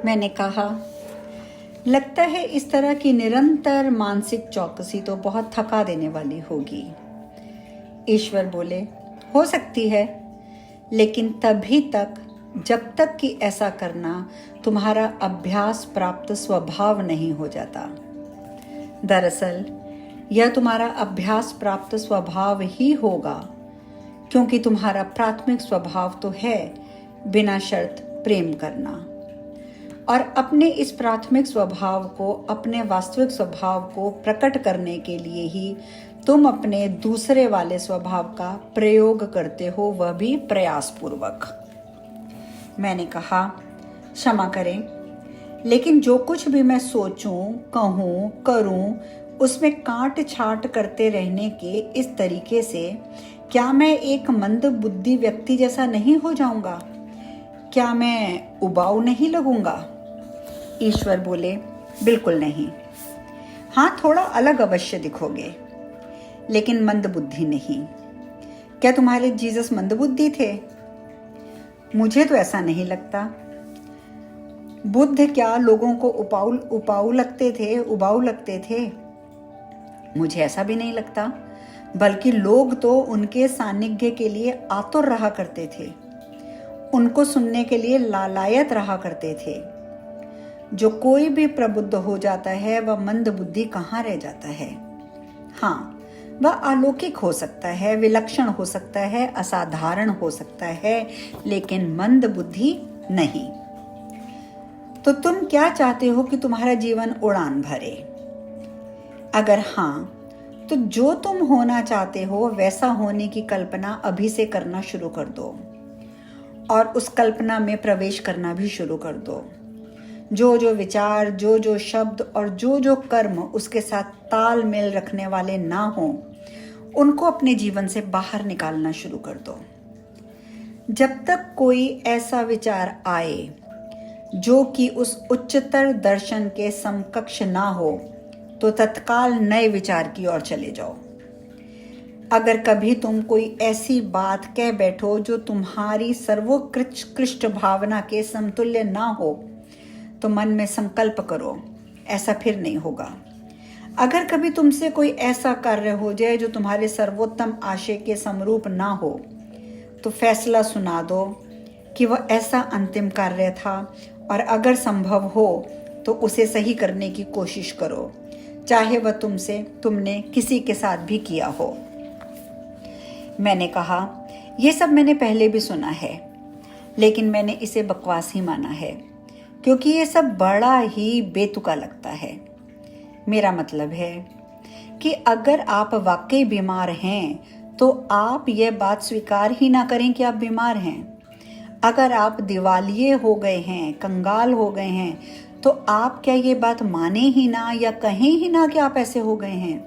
मैंने कहा, लगता है इस तरह की निरंतर मानसिक चौकसी तो बहुत थका देने वाली होगी। ईश्वर बोले, हो सकती है, लेकिन तभी तक जब तक कि ऐसा करना तुम्हारा अभ्यास प्राप्त स्वभाव नहीं हो जाता। दरअसल यह तुम्हारा अभ्यास प्राप्त स्वभाव ही होगा, क्योंकि तुम्हारा प्राथमिक स्वभाव तो है बिना शर्त प्रेम करना। और अपने इस प्राथमिक स्वभाव को, अपने वास्तविक स्वभाव को प्रकट करने के लिए ही तुम अपने दूसरे वाले स्वभाव का प्रयोग करते हो, वह भी प्रयासपूर्वक। मैंने कहा, क्षमा करें, लेकिन जो कुछ भी मैं सोचूं, कहूं, करूं, उसमें काट छाट करते रहने के इस तरीके से क्या मैं एक मंद बुद्धि व्यक्ति जैसा नहीं हो जाऊंगा? क्या मैं उबाऊ नहीं लगूंगा? ईश्वर बोले, बिल्कुल नहीं। हाँ, थोड़ा अलग अवश्य दिखोगे, लेकिन मंद बुद्धि नहीं। क्या तुम्हारे जीसस मंद बुद्धि थे? मुझे तो ऐसा नहीं लगता। बुद्ध क्या लोगों को उबाऊ लगते थे? मुझे ऐसा भी नहीं लगता, बल्कि लोग तो उनके सानिध्य के लिए आतुर रहा करते थे, उनको सुनने के लिए लालायत रहा करते थे। जो कोई भी प्रबुद्ध हो जाता है वह मंद बुद्धि कहाँ रह जाता है? हाँ, वह अलौकिक हो सकता है, विलक्षण हो सकता है, असाधारण हो सकता है, लेकिन मंद बुद्धि नहीं। तो तुम क्या चाहते हो कि तुम्हारा जीवन उड़ान भरे? अगर हाँ, तो जो तुम होना चाहते हो वैसा होने की कल्पना अभी से करना शुरू कर दो, और उस कल्पना में प्रवेश करना भी शुरू कर दो। जो जो विचार, जो जो शब्द और जो जो कर्म उसके साथ तालमेल रखने वाले ना हो, उनको अपने जीवन से बाहर निकालना शुरू कर दो। जब तक कोई ऐसा विचार आए जो कि उस उच्चतर दर्शन के समकक्ष ना हो, तो तत्काल नए विचार की ओर चले जाओ। अगर कभी तुम कोई ऐसी बात कह बैठो जो तुम्हारी सर्वोत्कृष्ट भावना के समतुल्य ना हो, तो मन में संकल्प करो, ऐसा फिर नहीं होगा। अगर कभी तुमसे कोई ऐसा कार्य हो जाए जो तुम्हारे सर्वोत्तम आशय के समरूप ना हो, तो फैसला सुना दो कि वह ऐसा अंतिम कार्य था, और अगर संभव हो तो उसे सही करने की कोशिश करो, चाहे वह तुमने किसी के साथ भी किया हो। मैंने कहा, यह सब मैंने पहले भी सुना है, लेकिन मैंने इसे बकवास ही माना है, क्योंकि ये सब बड़ा ही बेतुका लगता है। मेरा मतलब है कि अगर आप वाकई बीमार हैं तो आप ये बात स्वीकार ही ना करें कि आप बीमार हैं। अगर आप दिवालिये हो गए हैं, कंगाल हो गए हैं, तो आप क्या ये बात माने ही ना या कहें ही ना कि आप ऐसे हो गए हैं?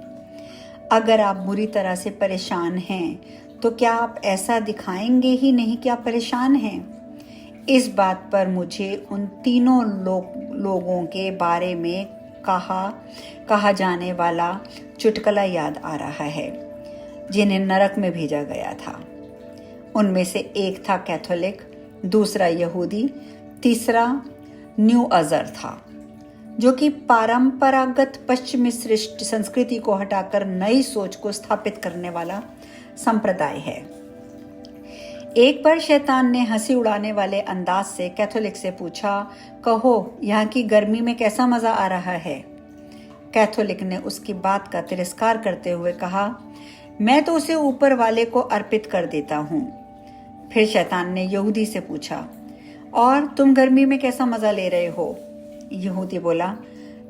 अगर आप बुरी तरह से परेशान हैं तो क्या आप ऐसा दिखाएंगे ही नहीं कि आप परेशान हैं? इस बात पर मुझे उन तीनों लोगों के बारे में कहा जाने वाला चुटकुला याद आ रहा है, जिन्हें नरक में भेजा गया था। उनमें से एक था कैथोलिक, दूसरा यहूदी, तीसरा न्यू अज़र था, जो कि परंपरागत पश्चिमी सृष्टि संस्कृति को हटाकर नई सोच को स्थापित करने वाला संप्रदाय है। एक बार शैतान ने हंसी उड़ाने वाले अंदाज से कैथोलिक से पूछा, कहो, यहाँ की गर्मी में कैसा मजा आ रहा है? कैथोलिक ने उसकी बात का तिरस्कार करते हुए कहा, मैं तो उसे ऊपर वाले को अर्पित कर देता हूँ। फिर शैतान ने यहूदी से पूछा, और तुम गर्मी में कैसा मजा ले रहे हो? यहूदी बोला,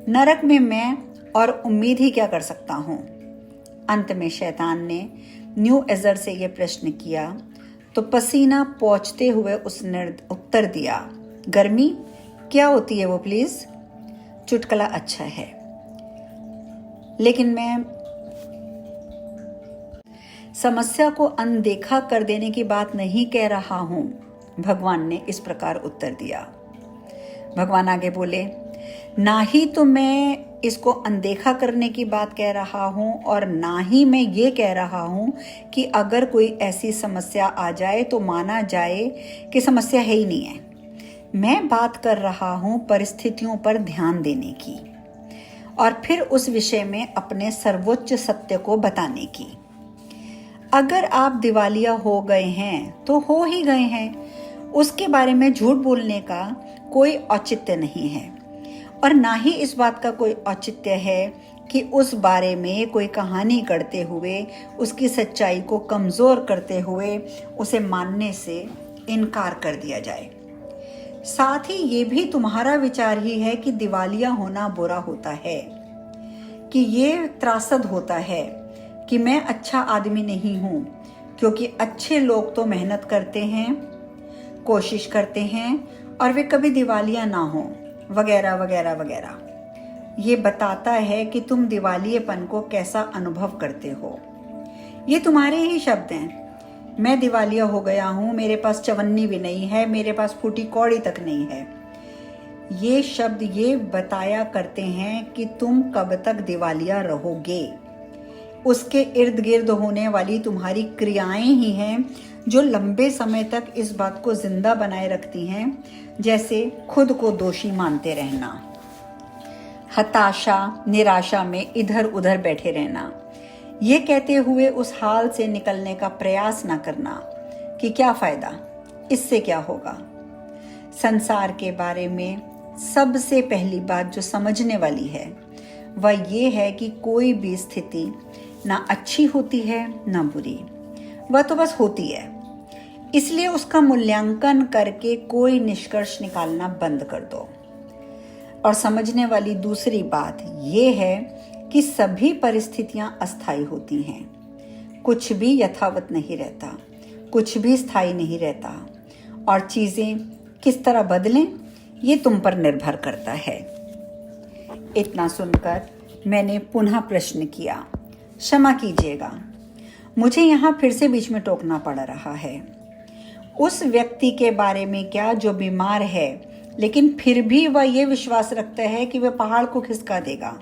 नरक में मैं और उम्मीद ही क्या कर सकता हूँ। अंत में शैतान ने न्यू अज़र से यह प्रश्न किया, तो पसीना पोंछते हुए उसने उत्तर दिया, गर्मी क्या होती है वो प्लीज? चुटकुला अच्छा है, लेकिन मैं समस्या को अनदेखा कर देने की बात नहीं कह रहा हूं। भगवान ने इस प्रकार उत्तर दिया। भगवान आगे बोले, ना ही तो मैं इसको अनदेखा करने की बात कह रहा हूं, और ना ही मैं ये कह रहा हूं कि अगर कोई ऐसी समस्या आ जाए तो माना जाए कि समस्या है ही नहीं है। मैं बात कर रहा हूं परिस्थितियों पर ध्यान देने की और फिर उस विषय में अपने सर्वोच्च सत्य को बताने की। अगर आप दिवालिया हो गए हैं तो हो ही गए हैं, उसके बारे में झूठ बोलने का कोई औचित्य नहीं है और ना ही इस बात का कोई औचित्य है कि उस बारे में कोई कहानी करते हुए, उसकी सच्चाई को कमज़ोर करते हुए उसे मानने से इनकार कर दिया जाए। साथ ही ये भी तुम्हारा विचार ही है कि दिवालिया होना बुरा होता है, कि ये त्रासद होता है कि मैं अच्छा आदमी नहीं हूँ, क्योंकि अच्छे लोग तो मेहनत करते हैं, कोशिश करते हैं और वे कभी दिवालिया ना हो, वगैरह वगैरह वगैरह। ये बताता है कि तुम दिवालियेपन को कैसा अनुभव करते हो। ये तुम्हारे ही शब्द हैं। मैं दिवालिया हो गया हूँ, मेरे पास चवन्नी भी नहीं है, मेरे पास फूटी कौड़ी तक नहीं है। ये शब्द ये बताया करते हैं कि तुम कब तक दिवालिया रहोगे। उसके इर्द गिर्द होने वाली तुम्हारी क्रियाएं ही हैं जो लंबे समय तक इस बात को जिंदा बनाए रखती हैं, जैसे खुद को दोषी मानते रहना, हताशा निराशा में इधर उधर बैठे रहना, ये कहते हुए उस हाल से निकलने का प्रयास न करना कि क्या फायदा, इससे क्या होगा। संसार के बारे में सबसे पहली बात जो समझने वाली है वह ये है कि कोई भी स्थिति ना अच्छी होती है ना बुरी, वह तो बस होती है। इसलिए उसका मूल्यांकन करके कोई निष्कर्ष निकालना बंद कर दो। और समझने वाली दूसरी बात ये है कि सभी परिस्थितियां अस्थायी होती हैं। कुछ भी यथावत नहीं रहता, कुछ भी स्थायी नहीं रहता, और चीजें किस तरह बदलें ये तुम पर निर्भर करता है। इतना सुनकर मैंने पुनः प्रश्न किया, क्षमा कीजिएगा, मुझे यहाँ फिर से बीच में टोकना पड़ रहा है। उस व्यक्ति के बारे में क्या जो बीमार है, लेकिन फिर भी वह ये विश्वास रखता है कि वह पहाड़ को खिसका देगा।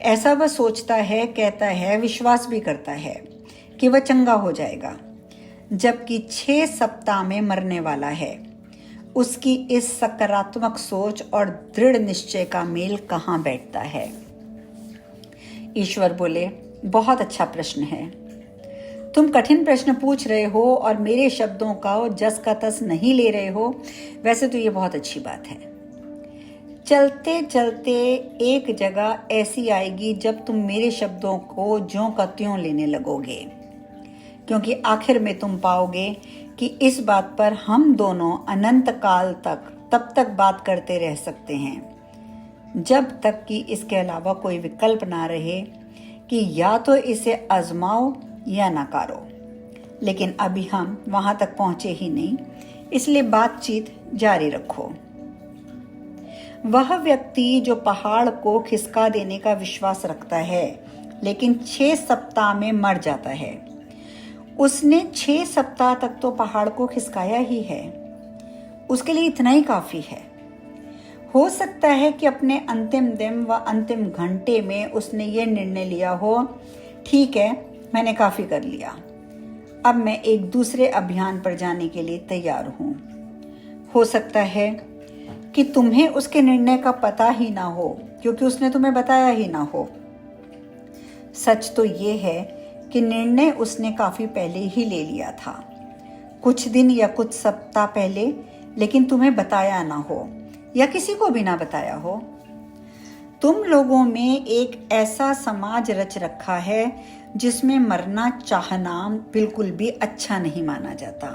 ऐसा वह सोचता है, कहता है, विश्वास भी करता है कि वह चंगा हो जाएगा, जबकि 6 सप्ताह में मरने वाला है। उसकी इस सकारात्मक सोच और दृढ़ निश्चय का मेल कहाँ बैठता है? ईश्वर बोले, बहुत अच्छा प्रश्न है। तुम कठिन प्रश्न पूछ रहे हो और मेरे शब्दों का जस का तस नहीं ले रहे हो, वैसे तो ये बहुत अच्छी बात है। चलते चलते एक जगह ऐसी आएगी जब तुम मेरे शब्दों को ज्यों का त्यों लेने लगोगे, क्योंकि आखिर में तुम पाओगे कि इस बात पर हम दोनों अनंत काल तक तब तक बात करते रह सकते हैं जब तक कि इसके अलावा कोई विकल्प ना रहे कि या तो इसे आजमाओ या नकारो। लेकिन अभी हम वहां तक पहुंचे ही नहीं, इसलिए बातचीत जारी रखो। वह व्यक्ति जो पहाड़ को खिसका देने का विश्वास रखता है लेकिन 6 सप्ताह में मर जाता है, उसने 6 सप्ताह तक तो पहाड़ को खिसकाया ही है। उसके लिए इतना ही काफी है। हो सकता है कि अपने अंतिम दिन व अंतिम घंटे में उसने ये निर्णय लिया हो, ठीक है, मैंने काफी कर लिया, अब मैं एक दूसरे अभियान पर जाने के लिए तैयार हूं। हो सकता है कि तुम्हें उसके निर्णय का पता ही ना हो, क्योंकि उसने तुम्हें बताया ही ना हो। सच तो ये है कि निर्णय उसने काफी पहले ही ले लिया था, कुछ दिन या कुछ सप्ताह पहले, लेकिन तुम्हें बताया ना हो या किसी को भी ना बताया हो। तुम लोगों में एक ऐसा समाज रच रखा है जिसमें मरना चाहना बिल्कुल भी अच्छा नहीं माना जाता।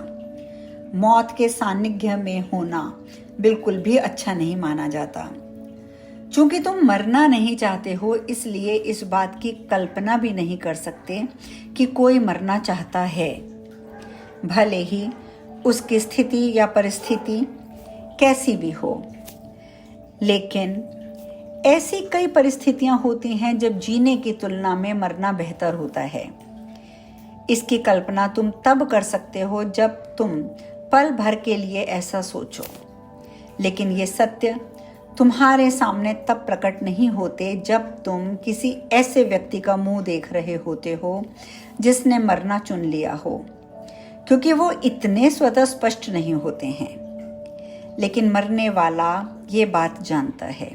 मौत के सानिध्य में होना बिल्कुल भी अच्छा नहीं माना जाता। चूंकि तुम मरना नहीं चाहते हो, इसलिए इस बात की कल्पना भी नहीं कर सकते कि कोई मरना चाहता है, भले ही उसकी स्थिति या परिस्थिति कैसी भी हो। लेकिन ऐसी कई परिस्थितियां होती हैं जब जीने की तुलना में मरना बेहतर होता है। इसकी कल्पना तुम तब कर सकते हो जब तुम पल भर के लिए ऐसा सोचो, लेकिन ये सत्य तुम्हारे सामने तब प्रकट नहीं होते जब तुम किसी ऐसे व्यक्ति का मुंह देख रहे होते हो जिसने मरना चुन लिया हो, क्योंकि वो इतने स्वतः स्पष्ट नहीं होते हैं। लेकिन मरने वाला ये बात जानता है।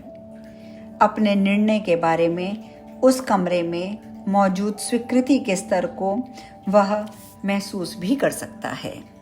अपने निर्णय के बारे में उस कमरे में मौजूद स्वीकृति के स्तर को वह महसूस भी कर सकता है।